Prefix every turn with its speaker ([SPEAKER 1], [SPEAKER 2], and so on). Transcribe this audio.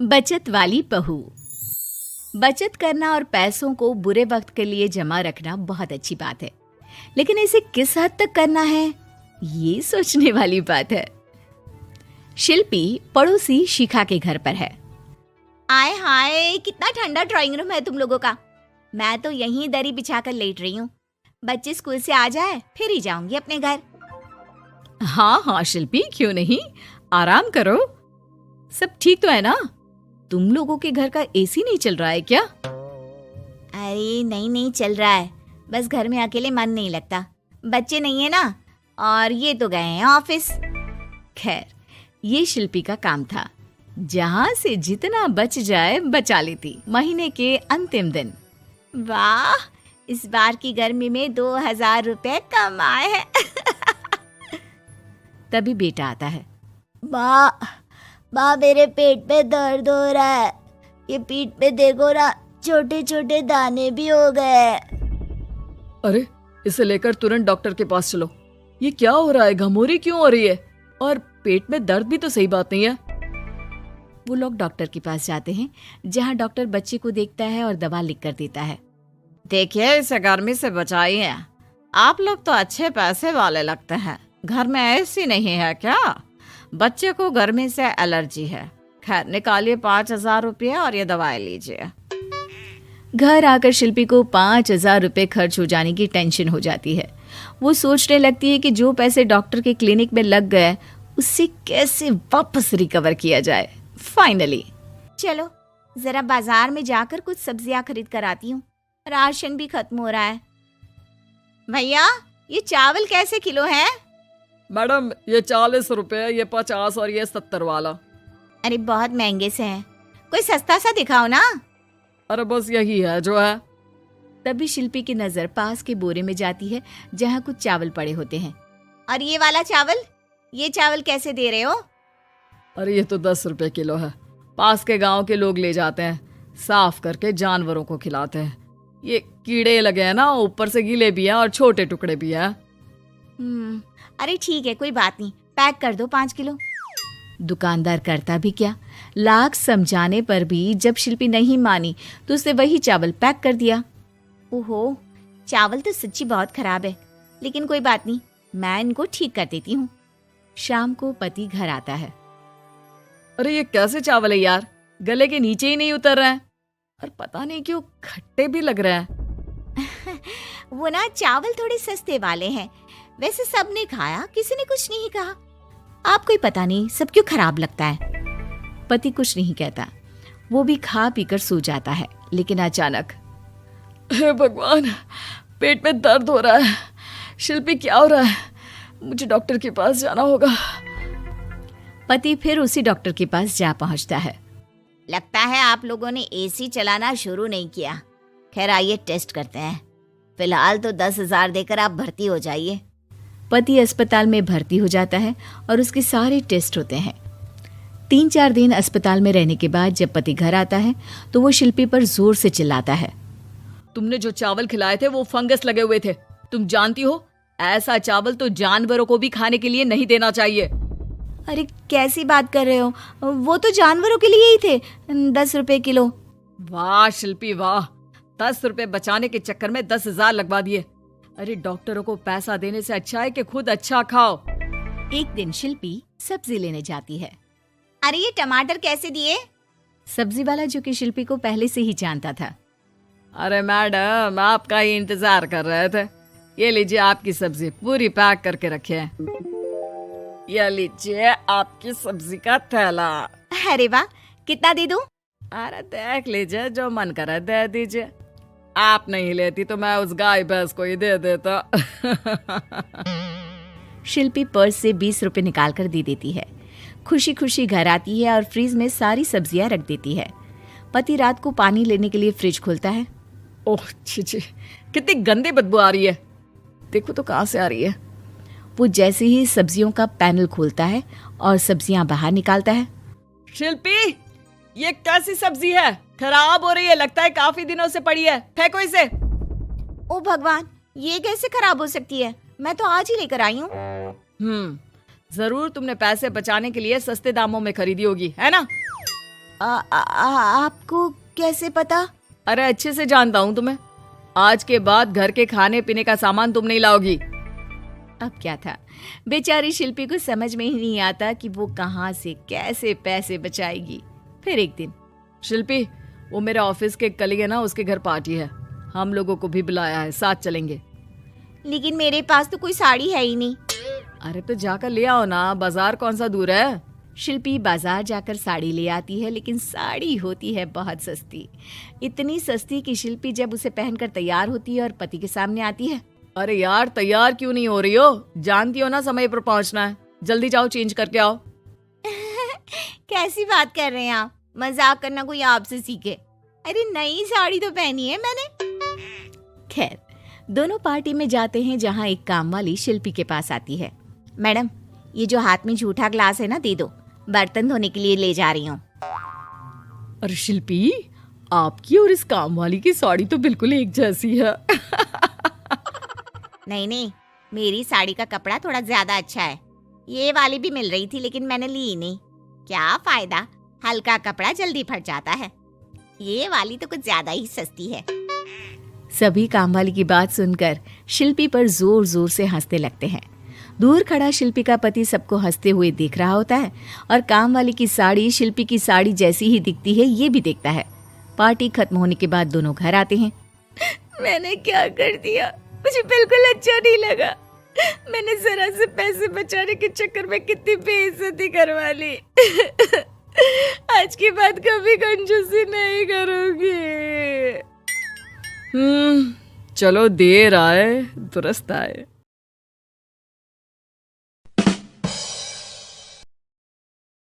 [SPEAKER 1] बचत वाली बहू। बचत करना और पैसों को बुरे वक्त के लिए जमा रखना बहुत अच्छी बात है, लेकिन इसे किस हद तक करना है, ये सोचने वाली बात है। शिल्पी पड़ोसी शिखा के घर पर है। आय हाय, कितना ठंडा ड्राइंग रूम है तुम लोगों का। मैं तो यहीं दरी बिछाकर लेट रही हूँ। बच्चे स्कूल से आ जाए फिर ही जाऊंगी अपने घर। हाँ हाँ शिल्पी, क्यों नहीं, आराम करो। सब ठीक तो है ना? तुम लोगों के घर का एसी नहीं चल रहा है क्या? अरे नहीं चल रहा है, बस घर में अकेले मन नहीं लगता। बच्चे नहीं है ना, और ये तो गए हैं ऑफिस। खैर, ये शिल्पी का काम था, जहां से जितना बच जाए बचा लेती महीने के अंतिम दिन। वाह, इस बार की गर्मी में 2000 रुपए कम आए हैं। तभी बेटा आता है।
[SPEAKER 2] माँ मेरे पेट में दर्द हो रहा है। ये पीठ पे देखो ना, छोटे छोटे दाने भी हो गए।
[SPEAKER 3] अरे, इसे लेकर तुरंत डॉक्टर के पास चलो। ये क्या हो रहा है, घमोरी क्यों हो रही है? और पेट में दर्द भी तो सही बात नहीं है।
[SPEAKER 1] वो लोग डॉक्टर के पास जाते हैं, जहाँ डॉक्टर बच्चे को देखता है और दवा लिख कर देता है।
[SPEAKER 4] देखिए, इसे गर्मी से बचाइए। आप लोग तो अच्छे पैसे वाले लगते हैं। घर में ऐसी नहीं है क्या? बच्चे को गर्मी से एलर्जी है। खैर, निकालिए 5000 रुपये और ये दवाई लीजिए।
[SPEAKER 1] घर आकर शिल्पी को 5000 रुपये खर्च हो जाने की टेंशन हो जाती है। वो सोचने लगती है कि जो पैसे डॉक्टर के क्लिनिक में लग गए, उससे कैसे वापस रिकवर किया जाए। फाइनली, चलो जरा बाजार में जाकर कुछ सब्जियां खरीद कर आती हूँ, राशन भी खत्म हो रहा है। भैया, ये चावल कैसे किलो है?
[SPEAKER 3] मैडम, ये 40 रुपए, ये 50 और ये 70 वाला।
[SPEAKER 1] अरे बहुत महंगे से हैं, कोई सस्ता सा दिखाओ ना।
[SPEAKER 3] अरे बस यही है जो है।
[SPEAKER 1] तभी शिल्पी की नजर पास के बोरे में जाती है, जहाँ कुछ चावल पड़े होते हैं। और ये वाला चावल, ये चावल कैसे दे रहे हो?
[SPEAKER 3] अरे ये तो 10 रुपए किलो है। पास के गांव के लोग ले जाते हैं, साफ करके जानवरों को खिलाते हैं। ये कीड़े लगे हैं ना, ऊपर से गीले भी हैं और छोटे टुकड़े भी हैं।
[SPEAKER 1] अरे ठीक है, कोई बात नहीं, पैक कर दो 5 किलो। दुकानदार करता भी क्या, लाख समझाने पर भी जब शिल्पी नहीं मानी तो उसने वही चावल पैक कर दिया। ओहो, चावल तो सच्ची बहुत खराब है, लेकिन कोई बात नहीं, मैं इनको ठीक कर देती हूँ। शाम को पति घर आता है।
[SPEAKER 3] अरे ये कैसे चावल है यार, गले के नीचे ही नहीं उतर रहा है, और पता नहीं क्यों खट्टे भी लग रहे हैं।
[SPEAKER 1] वो ना चावल थोड़े सस्ते वाले हैं, वैसे सबने खाया, किसी ने कुछ नहीं कहा। आपको ही पता नहीं सब क्यों खराब लगता है। पति कुछ नहीं कहता, वो भी खा पीकर सो जाता है। लेकिन अचानक,
[SPEAKER 3] हे भगवान, पेट में दर्द हो रहा है। शिल्पी, क्या हो रहा है? मुझे डॉक्टर के पास जाना होगा।
[SPEAKER 1] पति फिर उसी डॉक्टर के पास जा पहुंचता है। लगता है आप लोगों ने एसी चलाना शुरू नहीं किया। खैर, आइए टेस्ट करते हैं। फिलहाल तो 10,000 देकर आप भर्ती हो जाइए। पति अस्पताल में भर्ती हो जाता है और उसके सारे टेस्ट होते हैं। 3-4 दिन अस्पताल में रहने के बाद जब पति घर आता है तो वो शिल्पी पर जोर से चिल्लाता है।
[SPEAKER 3] तुमने जो चावल खिलाए थे वो फंगस लगे हुए थे। तुम जानती हो, ऐसा चावल तो जानवरों को भी खाने के लिए नहीं देना चाहिए।
[SPEAKER 1] अरे कैसी बात कर रहे हो, वो तो जानवरों के लिए ही थे। 10 रुपए किलो।
[SPEAKER 3] वाह शिल्पी वाह, 10 रुपए बचाने के चक्कर में 10,000 लगवा दिए। अरे डॉक्टरों को पैसा देने से अच्छा है कि खुद अच्छा खाओ।
[SPEAKER 1] एक दिन शिल्पी सब्जी लेने जाती है। अरे ये टमाटर कैसे दिए? सब्जी वाला, जो कि शिल्पी को पहले से ही जानता था।
[SPEAKER 3] अरे मैडम, आपका ही इंतजार कर रहे थे। ये लीजिए आपकी सब्जी, पूरी पैक करके रखे हैं। ये लीजिए आपकी सब्जी का थैला।
[SPEAKER 1] अरे वाह, कितना दे दूं?
[SPEAKER 3] अरे देख लीजिए, जो मन करे दे दीजिए। आप नहीं लेती तो मैं उस गाय भैंस को ही दे देता।
[SPEAKER 1] शिल्पी पर्स से 20 रुपए निकाल कर दे देती है। खुशी खुशी घर आती है और फ्रिज में सारी सब्जियां रख देती है। पति रात को पानी लेने के लिए फ्रिज खोलता है।
[SPEAKER 3] ओह छी, कितनी गंदी बदबू आ रही है। देखो तो कहाँ से आ रही है।
[SPEAKER 1] वो जैसे ही सब्जियों का पैनल खोलता है और सब्जियां बाहर निकालता है।
[SPEAKER 3] शिल्पी, ये कैसी सब्जी है? खराब हो रही है, लगता है काफी दिनों से पड़ी है। फेंको इसे।
[SPEAKER 1] ओ भगवान, ये कैसे खराब हो सकती है? मैं तो आज ही लेकर आई हूँ।
[SPEAKER 3] जरूर तुमने पैसे बचाने के लिए सस्ते दामों में खरीदी होगी, है ना?
[SPEAKER 1] आपको कैसे पता?
[SPEAKER 3] अरे अच्छे से जानता हूँ तुम्हें। आज के बाद घर के खाने पीने का सामान तुम नहीं लाओगी।
[SPEAKER 1] अब क्या था, बेचारी शिल्पी को समझ में ही नहीं आता कि वो कहाँ से कैसे पैसे बचाएगी। फिर एक दिन,
[SPEAKER 3] शिल्पी, वो मेरे ऑफिस के कलीग है ना, उसके घर पार्टी है, हम लोगों को भी बुलाया है, साथ चलेंगे।
[SPEAKER 1] लेकिन मेरे पास तो कोई साड़ी है ही नहीं।
[SPEAKER 3] अरे तो जाकर ले आओ ना, बाजार कौन सा दूर है।
[SPEAKER 1] शिल्पी बाजार जाकर साड़ी ले आती है, लेकिन साड़ी होती है बहुत सस्ती। इतनी सस्ती कि शिल्पी जब उसे पहनकर तैयार होती है और पति के सामने आती है।
[SPEAKER 3] अरे यार, तैयार क्यों नहीं हो रही हो? जानती हो ना समय पर पहुंचना है। जल्दी जाओ, चेंज करके आओ।
[SPEAKER 1] कैसी बात कर रहे हैं आप? मजाक करना कोई आपसे सीखे। अरे नई साड़ी तो पहनी है मैंने। खैर, दोनों पार्टी में जाते हैं, जहाँ एक काम वाली शिल्पी के पास आती है। मैडम, ये जो हाथ में झूठा ग्लास है ना, दे दो, बर्तन धोने के लिए ले जा रही हूँ।
[SPEAKER 3] अरे शिल्पी, आपकी और इस काम वाली की साड़ी तो बिल्कुल एक जैसी है।
[SPEAKER 1] नहीं, मेरी साड़ी का कपड़ा थोड़ा ज्यादा अच्छा है। ये वाली भी मिल रही थी, लेकिन मैंने ली ही नहीं। क्या फायदा, हल्का कपड़ा जल्दी फट जाता है। ये वाली तो कुछ ज्यादा ही सस्ती है। सभी कामवाली की बात सुनकर शिल्पी पर जोर जोर से हंसने लगते हैं। दूर खड़ा शिल्पी का पति सबको हंसते हुए देख रहा होता है और कामवाली की साड़ी शिल्पी की साड़ी जैसी ही दिखती है, ये भी देखता है। पार्टी खत्म होने के बाद दोनों घर आते हैं। मैंने क्या कर दिया, मुझे बिल्कुल अच्छा नहीं लगा। मैंने जरा से पैसे बचाने के चक्कर में कितनी बेइज्जती करवा ली। आज के बाद कभी कंजूसी नहीं करूंगी।
[SPEAKER 3] चलो, देर आए दुरुस्त आए।